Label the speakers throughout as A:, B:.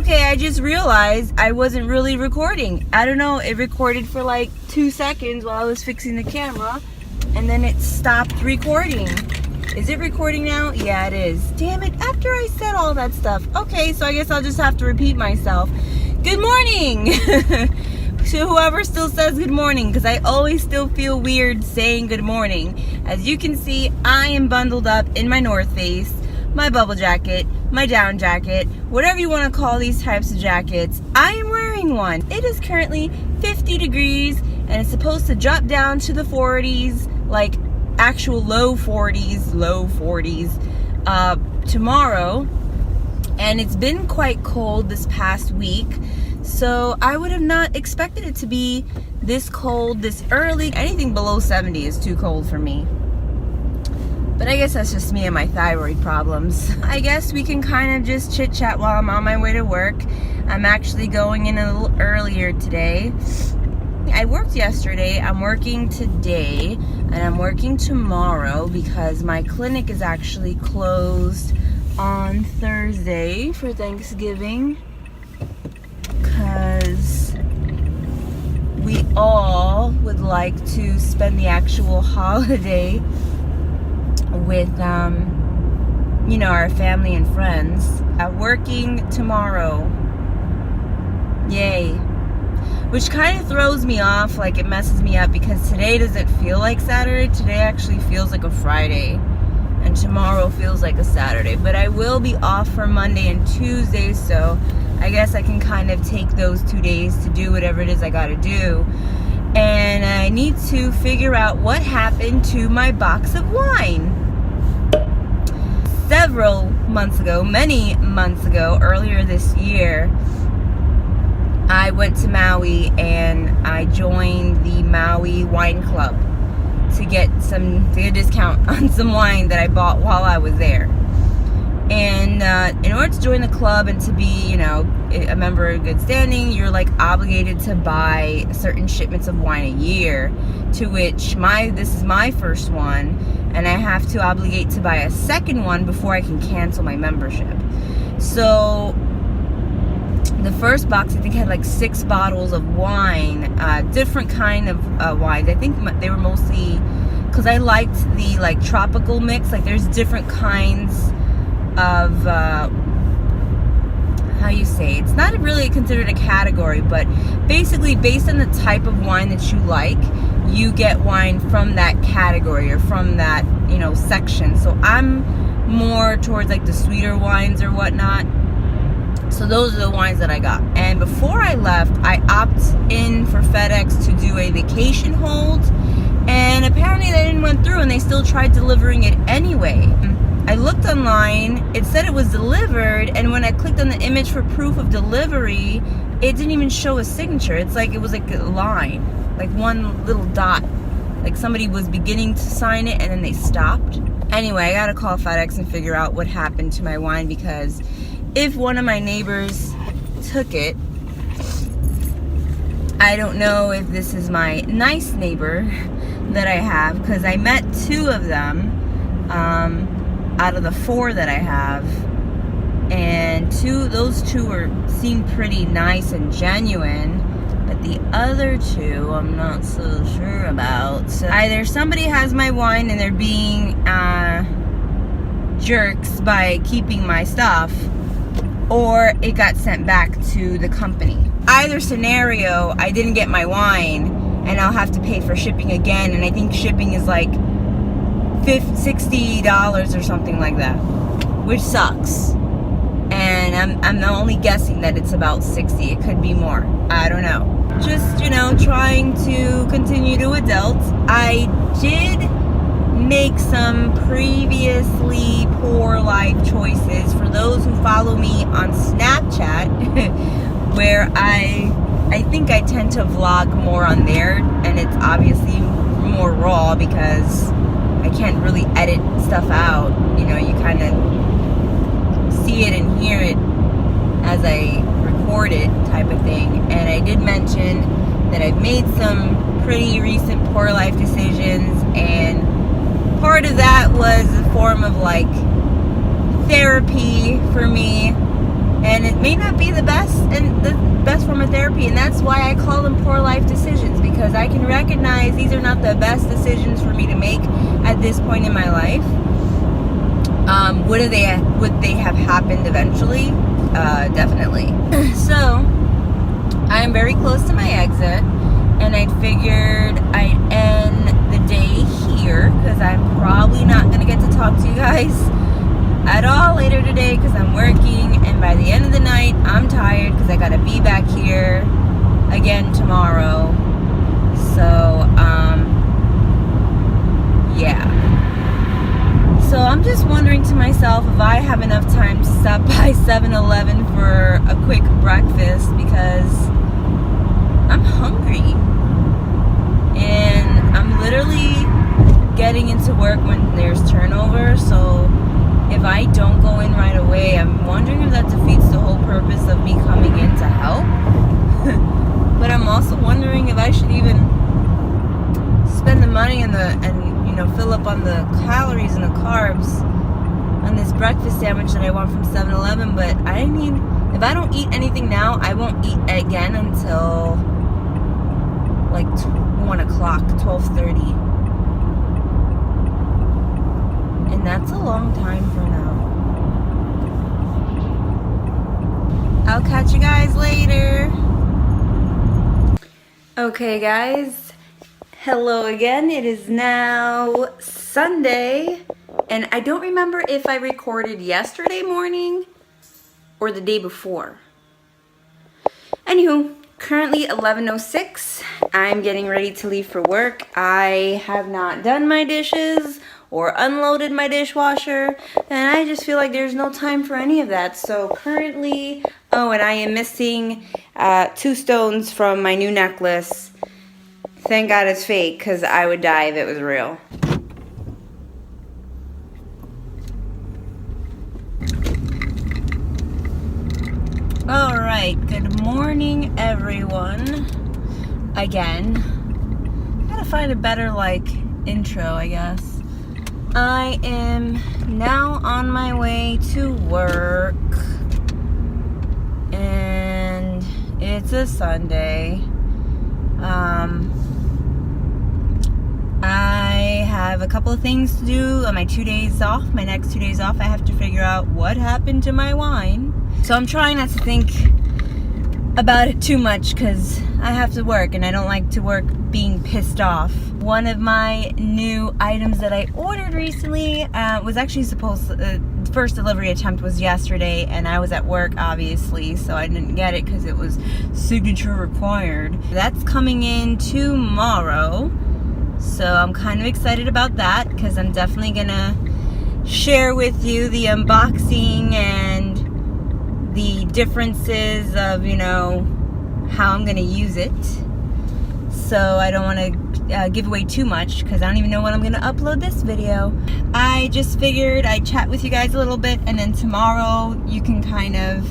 A: Okay, I just realized I wasn't really recording. I don't know, it recorded for like 2 seconds while I was fixing the camera, and then it stopped recording. Is it recording now? Yeah, it is. Damn it, after I said all that stuff. Okay, so I guess I'll just have to repeat myself. Good morning! To whoever still says good morning, because I always still feel weird saying good morning. As you can see, I am bundled up in my North Face, my bubble jacket, my down jacket, whatever you want to call these types of jackets. I am wearing one. It is currently 50 degrees and it's supposed to drop down to the 40s, like actual low 40s tomorrow. And it's been quite cold this past week, so I would have not expected it to be this cold this early. Anything below 70 is too cold for me. But I guess that's just me and my thyroid problems. I guess we can kind of just chit chat while I'm on my way to work. I'm actually going in a little earlier today. I worked yesterday, I'm working today, and I'm working tomorrow because my clinic is actually closed on Thursday for Thanksgiving. Because we all would like to spend the actual holiday with you know, our family and friends. Working tomorrow, yay. Which kind of throws me off, like it messes me up, because today doesn't feel like Saturday. Today actually feels like a Friday, and tomorrow feels like a Saturday. But I will be off for Monday and Tuesday, so I guess I can kind of take those 2 days to do whatever it is I gotta do. And I need to figure out what happened to my box of wine. Several months ago, many months ago, earlier this year, I went to Maui and I joined the Maui Wine Club to get a discount on some wine that I bought while I was there. And in order to join the club and to be, you know, a member in good standing, you're like obligated to buy certain shipments of wine a year, to which this is my first one, and I have to obligate to buy a second one before I can cancel my membership. So the first box, I think, had like 6 bottles of wine, different kind of wines. I think they were mostly, because I liked the like tropical mix. Like there's different kinds of how you say, it's not really considered a category, but basically based on the type of wine that you like, you get wine from that category or from that, you know, section. So I'm more towards like the sweeter wines or whatnot. So those are the wines that I got. And before I left, I opted in for FedEx to do a vacation hold, and apparently they didn't went through and they still tried delivering it anyway. I looked online, it said it was delivered, and when I clicked on the image for proof of delivery, it didn't even show a signature. It's like, it was like a line, like one little dot, like somebody was beginning to sign it and then they stopped. Anyway, I gotta call FedEx and figure out what happened to my wine, because if one of my neighbors took it, I don't know if this is my nice neighbor that I have, because I met 2 of them out of the 4 that I have, and those two seem pretty nice and genuine, but the other 2 I'm not so sure about. So either somebody has my wine and they're being jerks by keeping my stuff, or it got sent back to the company. Either scenario, I didn't get my wine and I'll have to pay for shipping again, and I think shipping is like $60 or something like that, which sucks. And I'm only guessing that it's about 60. It could be more, I don't know. Just, you know, trying to continue to adult. I did make some previously poor life choices. For those who follow me on Snapchat, where I think I tend to vlog more on there, and it's obviously more raw because I can't really edit stuff out. You know, you kind of see it and hear it as I record it, type of thing. And I did mention that I've made some pretty recent poor life decisions, and part of that was a form of like therapy for me, And it may not be the best and the best form of therapy, and that's why I call them poor life decisions, because I can recognize these are not the best decisions for me to make at this point in my life. Would they have happened eventually? Definitely. So I'm very close to my exit, and I figured I'd end the day here because I'm probably not gonna get to talk to you guys at all later today because I'm working, and by the end of the night I'm tired because I gotta be back here again tomorrow. So yeah. So I'm just wondering to myself if I have enough time to stop by 7-Eleven for a quick breakfast, because I'm hungry and I'm literally getting into work when there's turnover. So if I don't go in right away, I'm wondering if that defeats the whole purpose of me coming in to help. But I'm also wondering if I should even spend the money and fill up on the calories and the carbs on this breakfast sandwich that I want from 7-Eleven. But if I don't eat anything now, I won't eat again until like 1 o'clock, 12:30. And that's a long time from now. I'll catch you guys later. Okay, guys. Hello again. It is now Sunday, and I don't remember if I recorded yesterday morning or the day before. Anywho, currently 11:06. I'm getting ready to leave for work. I have not done my dishes or unloaded my dishwasher, and I just feel like there's no time for any of that. So currently, and I am missing 2 stones from my new necklace. Thank God it's fake, because I would die if it was real. Alright, good morning everyone. Again. Gotta find a better intro, I guess. I am now on my way to work. And it's a Sunday. I have a couple of things to do on my 2 days off. My next 2 days off, I have to figure out what happened to my wine. So I'm trying not to think about it too much because I have to work, and I don't like to work being pissed off. One of my new items that I ordered recently was actually the first delivery attempt was yesterday, and I was at work obviously, so I didn't get it because it was signature required. That's coming in tomorrow. So I'm kind of excited about that because I'm definitely gonna share with you the unboxing and the differences of, how I'm gonna use it. So I don't want to give away too much because I don't even know when I'm gonna upload this video. I just figured I'd chat with you guys a little bit, and then tomorrow you can kind of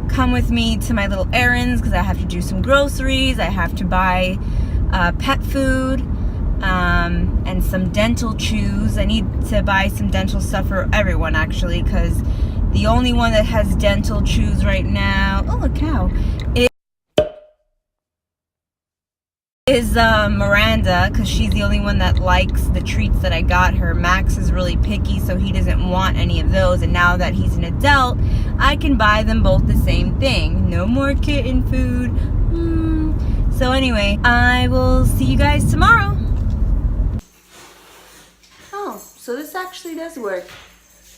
A: come with me to my little errands because I have to do some groceries. I have to buy pet food and some dental chews. I need to buy some dental stuff for everyone actually, because the only one that has dental chews right now, a cow, is Miranda, because she's the only one that likes the treats that I got her. Max is really picky, so he doesn't want any of those, and now that he's an adult, I can buy them both the same thing. No more kitten food. So anyway, I will see you guys tomorrow. Oh, so this actually does work.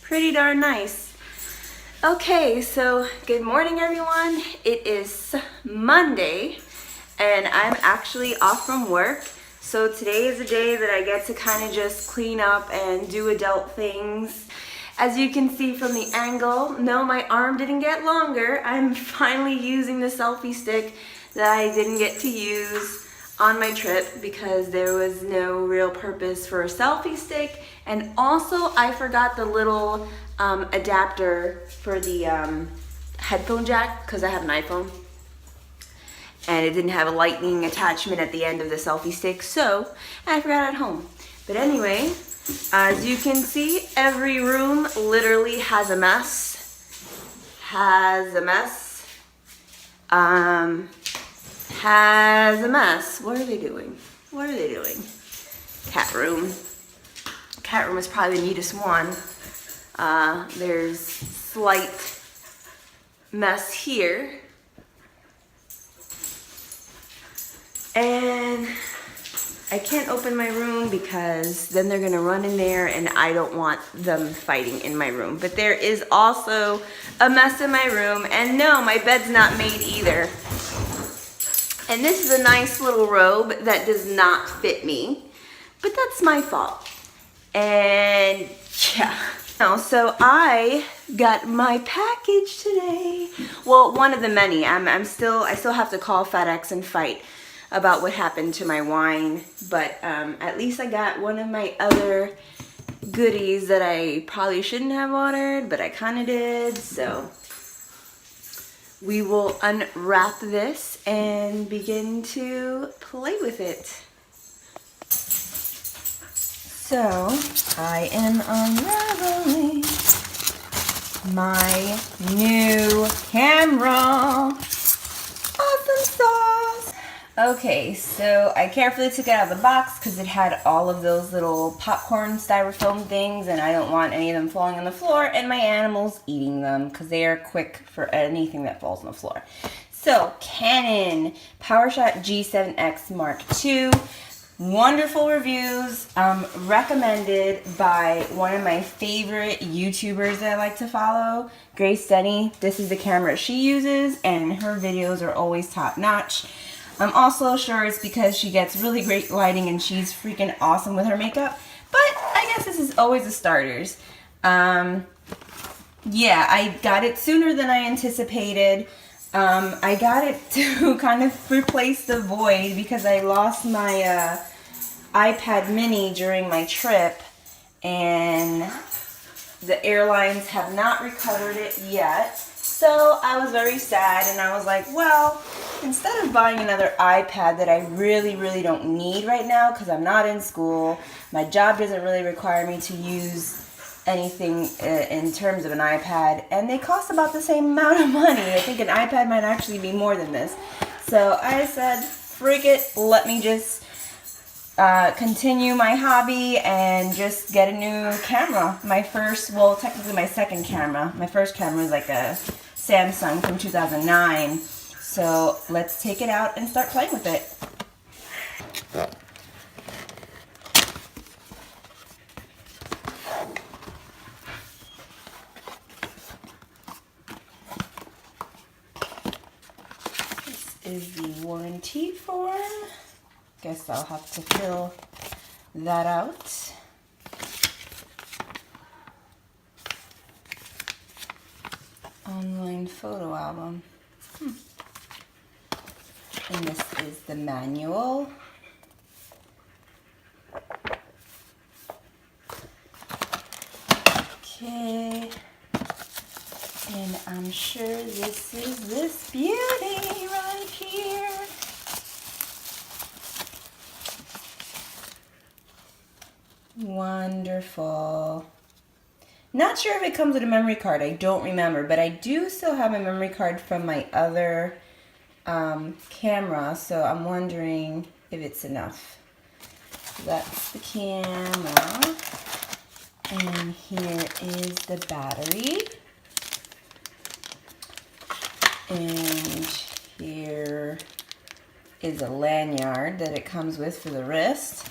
A: Pretty darn nice. Okay, so good morning everyone. It is Monday, and I'm actually off from work. So today is a day that I get to kind of just clean up and do adult things. As you can see from the angle, no, my arm didn't get longer. I'm finally using the selfie stick that I didn't get to use on my trip because there was no real purpose for a selfie stick. And also I forgot the little adapter for the headphone jack because I have an iPhone. And it didn't have a lightning attachment at the end of the selfie stick, so I forgot at home. But anyway, as you can see, every room literally has a mess. has a mess. Has a mess. What are they doing? What are they doing? Cat room. Cat room is probably the neatest one. There's slight mess here. And I can't open my room because then they're gonna run in there and I don't want them fighting in my room. But there is also a mess in my room, and no, my bed's not made either. And this is a nice little robe that does not fit me, but that's my fault. And yeah. So I got my package today. Well, one of the many. I still have to call FedEx and fight about what happened to my wine, but at least I got one of my other goodies that I probably shouldn't have ordered, but I kind of did. So we will unwrap this and begin to play with it. So I am unraveling my new camera. Awesome sauce. Okay, so I carefully took it out of the box because it had all of those little popcorn styrofoam things, and I don't want any of them falling on the floor and my animals eating them because they are quick for anything that falls on the floor. So Canon PowerShot G7X Mark II. Wonderful reviews, recommended by one of my favorite YouTubers that I like to follow, Grace Denny. This is the camera she uses, and her videos are always top notch. I'm also sure it's because she gets really great lighting and she's freaking awesome with her makeup, but I guess this is always a starters. Yeah, I got it sooner than I anticipated. I got it to kind of replace the void because I lost my iPad mini during my trip, and the airlines have not recovered it yet. So I was very sad, and I was like, well, instead of buying another iPad that I really, really don't need right now because I'm not in school, my job doesn't really require me to use anything in terms of an iPad, and they cost about the same amount of money. I think an iPad might actually be more than this. So I said, frig it, let me just continue my hobby and just get a new camera. My first, well, technically my second camera. My first camera was like a Samsung from 2009. So let's take it out and start playing with it. Is the warranty form. Guess I'll have to fill that out. Online photo album. And this is the manual. Okay. And I'm sure this is this beauty right here. Wonderful. Not sure if it comes with a memory card. I don't remember, but I do still have a memory card from my other camera, so I'm wondering if it's enough. That's the camera. And here is the battery. And here is a lanyard that it comes with for the wrist.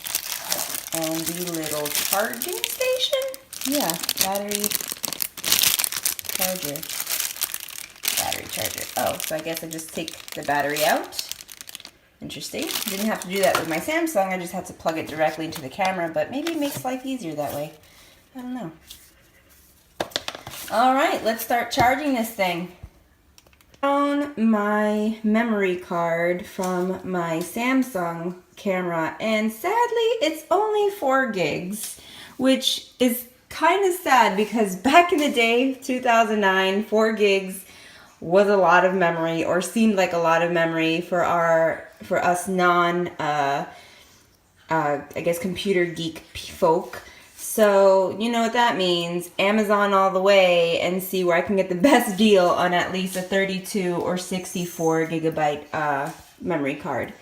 A: And the little charging station. Yeah, battery charger. Battery charger. Oh, so I guess I just take the battery out. Interesting. Didn't have to do that with my Samsung. I just had to plug it directly into the camera, but maybe it makes life easier that way. I don't know. All right, let's start charging this thing. On my memory card from my Samsung camera, and sadly it's only 4 gigs, which is kind of sad because back in the day, 2009, 4 gigs was a lot of memory, or seemed like a lot of memory for us non I guess computer geek folk. So, you know what that means. Amazon all the way and see where I can get the best deal on at least a 32 or 64 gigabyte memory card.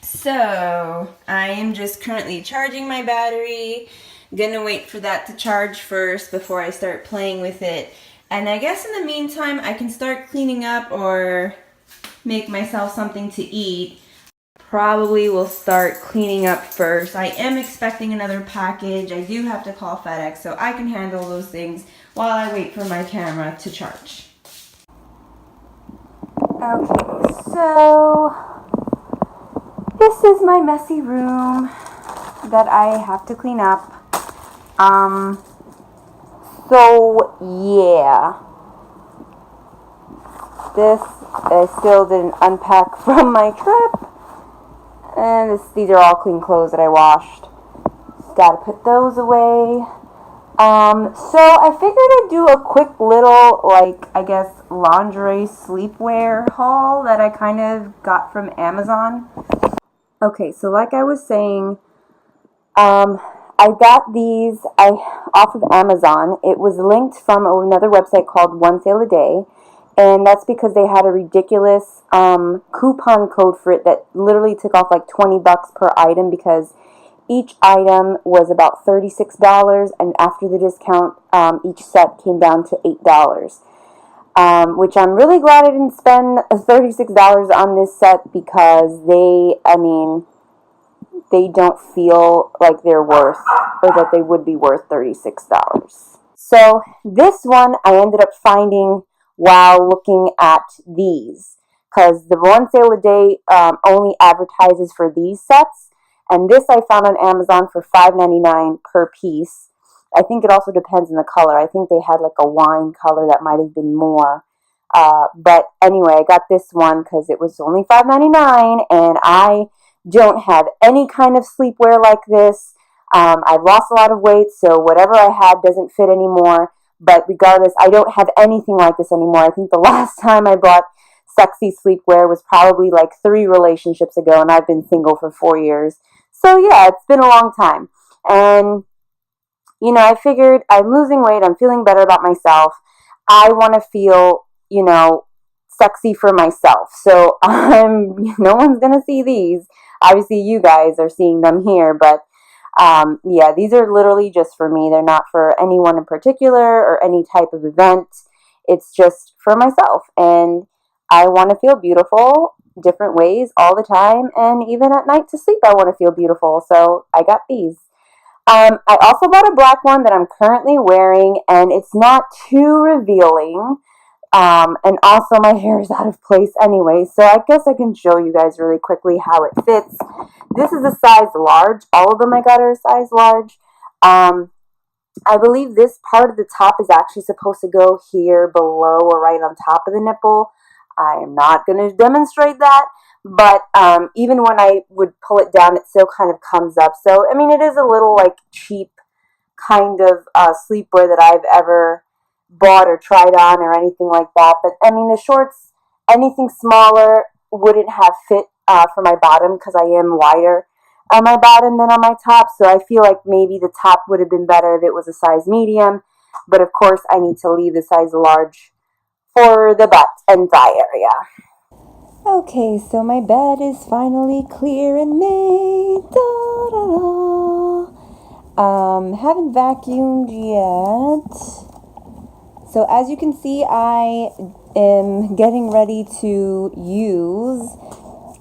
A: So, I am just currently charging my battery. Gonna wait for that to charge first before I start playing with it. And I guess in the meantime, I can start cleaning up or make myself something to eat. Probably will start cleaning up first. I am expecting another package. I do have to call FedEx, so I can handle those things while I wait for my camera to charge. Okay, so this is my messy room that I have to clean up. So yeah, this I still didn't unpack from my trip. And these are all clean clothes that I washed. Just gotta put those away. So I figured I'd do a quick little, I guess, lingerie sleepwear haul that I kind of got from Amazon. Okay, so like I was saying, I got these off of Amazon. It was linked from another website called One Sale a Day. And that's because they had a ridiculous coupon code for it that literally took off like $20 per item, because each item was about $36, and after the discount, each set came down to $8. Which I'm really glad I didn't spend $36 on this set, because they don't feel like they're worth, or that they would be worth $36. So this one I ended up finding while looking at these, because the One Sale a Day only advertises for these sets, and this I found on Amazon for $5.99 per piece. I think it also depends on the color. I think they had like a wine color that might have been more. But anyway, I got this one because it was only $5.99, and I don't have any kind of sleepwear like this. I've lost a lot of weight, so whatever I had doesn't fit anymore. But regardless, I don't have anything like this anymore. I think the last time I bought sexy sleepwear was probably like 3 relationships ago, and I've been single for 4 years. So yeah, it's been a long time. And, I figured I'm losing weight. I'm feeling better about myself. I want to feel, sexy for myself. So no one's going to see these. Obviously, you guys are seeing them here, but yeah, these are literally just for me. They're not for anyone in particular or any type of event. It's just for myself, and I want to feel beautiful different ways all the time, and even at night to sleep I want to feel beautiful, so I got these. I also bought a black one that I'm currently wearing, and it's not too revealing. And also my hair is out of place anyway, so I guess I can show you guys really quickly how it fits. This is a size large. All of them I got are a size large. I believe this part of the top is actually supposed to go here below or right on top of the nipple. I am not going to demonstrate that, but even when I would pull it down, it still kind of comes up. So, it is a little cheap kind of sleepwear that I've ever bought or tried on or anything like that. But the shorts, anything smaller wouldn't have fit for my bottom, because I am wider on my bottom than on my top. So I feel like maybe the top would have been better if it was a size medium. But of course, I need to leave the size large for the butt and thigh area. Okay, so my bed is finally clear and made. Haven't vacuumed yet. So as you can see, I am getting ready to use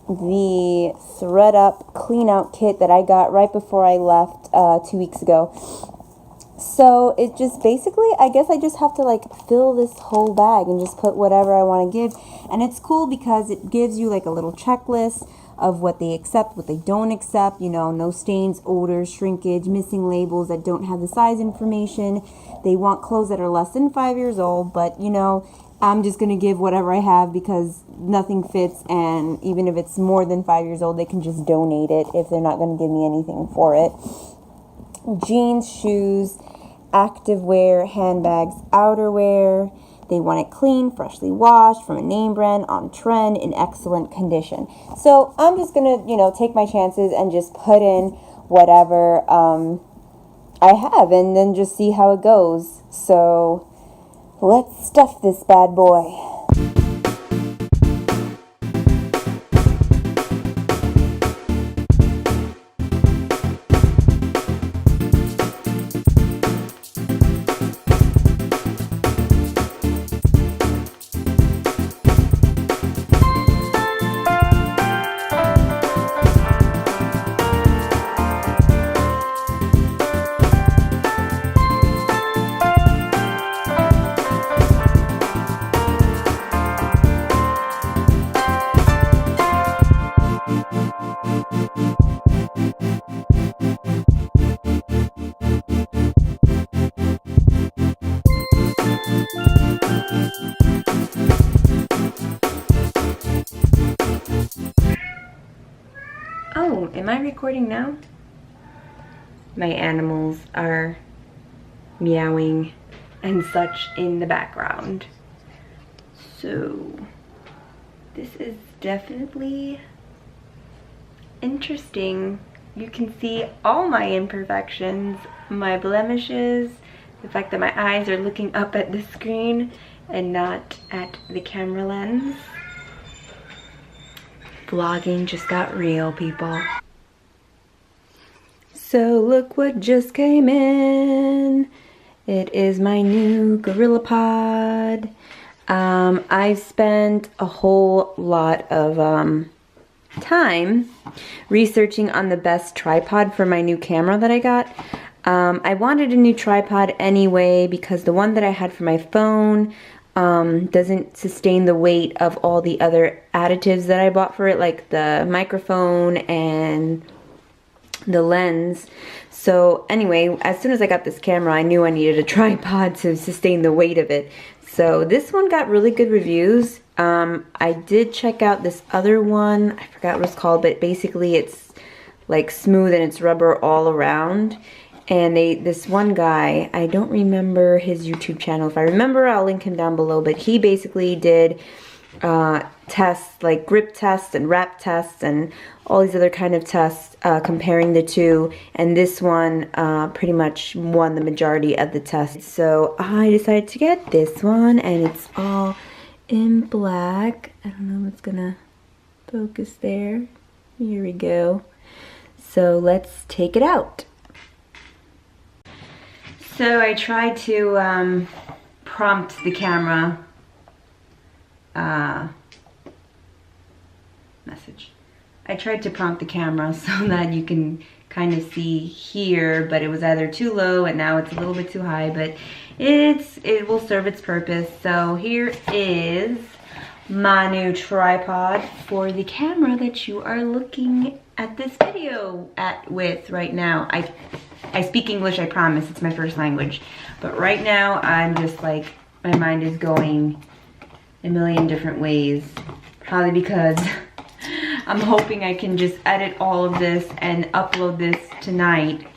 A: the Thread Up Clean Out Kit that I got right before I left 2 weeks ago. So it just basically, I guess I just have to fill this whole bag and just put whatever I want to give. And it's cool because it gives you a little checklist of what they accept, what they don't accept, no stains, odors, shrinkage, missing labels that don't have the size information. They want clothes that are less than 5 years old, but I'm just going to give whatever I have because nothing fits, and even if it's more than 5 years old, they can just donate it if they're not going to give me anything for it. Jeans, shoes, activewear, handbags, outerwear. They want it clean, freshly washed, from a name brand, on trend, in excellent condition. So I'm just going to, take my chances and just put in whatever I have, and then just see how it goes. So let's stuff this bad boy. Oh, am I recording now? My animals are meowing and such in the background. So, this is definitely interesting. You can see all my imperfections, my blemishes, the fact that my eyes are looking up at the screen and not at the camera lens. Vlogging just got real, people. So look what just came in. It is my new GorillaPod. I've spent a whole lot of time researching on the best tripod for my new camera that I got. I wanted a new tripod anyway because the one that I had for my phone doesn't sustain the weight of all the other additives that I bought for it, like the microphone and the lens. So anyway, as soon as I got this camera, I knew I needed a tripod to sustain the weight of it. So this one got really good reviews. I did check out this other one. I forgot what it's called, but basically it's like smooth and it's rubber all around. And this one guy, I don't remember his YouTube channel. If I remember, I'll link him down below. But he basically did tests, like grip tests and wrap tests and all these other kind of tests comparing the two. And this one pretty much won the majority of the tests. So I decided to get this one, and it's all in black. I don't know if it's gonna focus there. Here we go. So let's take it out. So I tried to prompt the camera message. I tried to prompt the camera so that you can kind of see here, but it was either too low and now it's a little bit too high, but it will serve its purpose. So here is my new tripod for the camera that you are looking at this video with right now. I speak English, I promise, it's my first language. But right now, I'm just like, my mind is going a million different ways. Probably because I'm hoping I can just edit all of this and upload this tonight,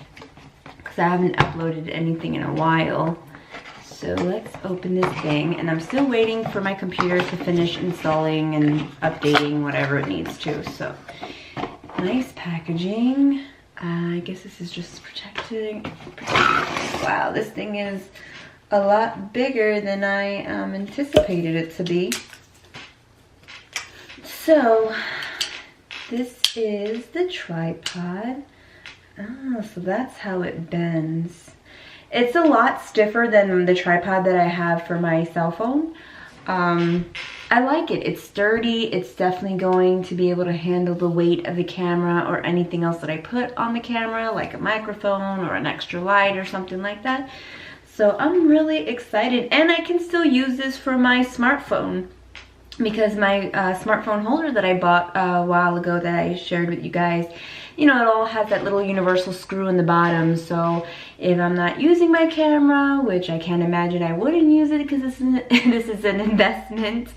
A: because I haven't uploaded anything in a while. So let's open this thing, and I'm still waiting for my computer to finish installing and updating whatever it needs to. So, nice packaging. I guess this is just protecting. Wow, this thing is a lot bigger than I anticipated it to be. So, this is the tripod. Oh, so that's how it bends. It's a lot stiffer than the tripod that I have for my cell phone. I like it. It's sturdy. It's definitely going to be able to handle the weight of the camera or anything else that I put on the camera, like a microphone or an extra light or something like that. So I'm really excited, and I can still use this for my smartphone, because my smartphone holder that I bought a while ago that I shared with you guys, you know, it all has that little universal screw in the bottom. So if I'm not using my camera, which I can't imagine I wouldn't use it because this is an investment,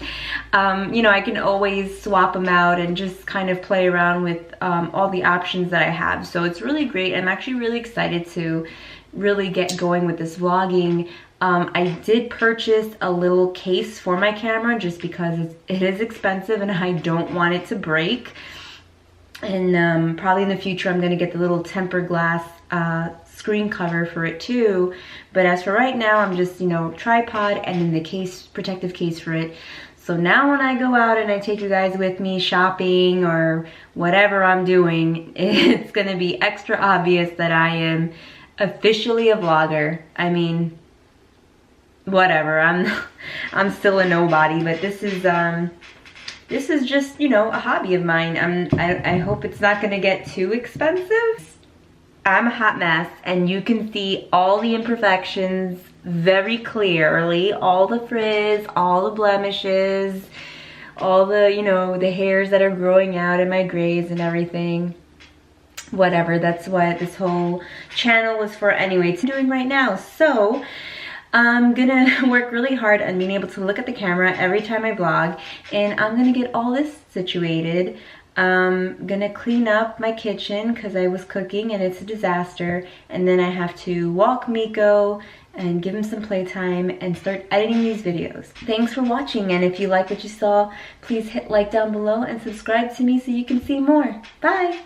A: you know, I can always swap them out and just kind of play around with all the options that I have. So it's really great. I'm actually really excited to really get going with this vlogging. I did purchase a little case for my camera just because it is expensive and I don't want it to break. And probably in the future I'm going to get the little tempered glass screen cover for it too. But as for right now, I'm just, you know, tripod and then the case, protective case for it. So now when I go out and I take you guys with me shopping or whatever I'm doing, it's gonna be extra obvious that I am officially a vlogger. I mean, whatever, I'm still a nobody, but this is just, you know, a hobby of mine. I hope it's not gonna get too expensive. I'm a hot mess, and you can see all the imperfections very clearly, all the frizz, all the blemishes, all the, you know, the hairs that are growing out in my grays and everything. Whatever, that's what this whole channel was for anyway. It's doing right now. So I'm gonna work really hard on being able to look at the camera every time I vlog, and I'm gonna get all this situated. I'm gonna clean up my kitchen because I was cooking and it's a disaster, and then I have to walk Miko and give him some playtime and start editing these videos. Thanks for watching, and if you like what you saw, please hit like down below and subscribe to me so you can see more. Bye!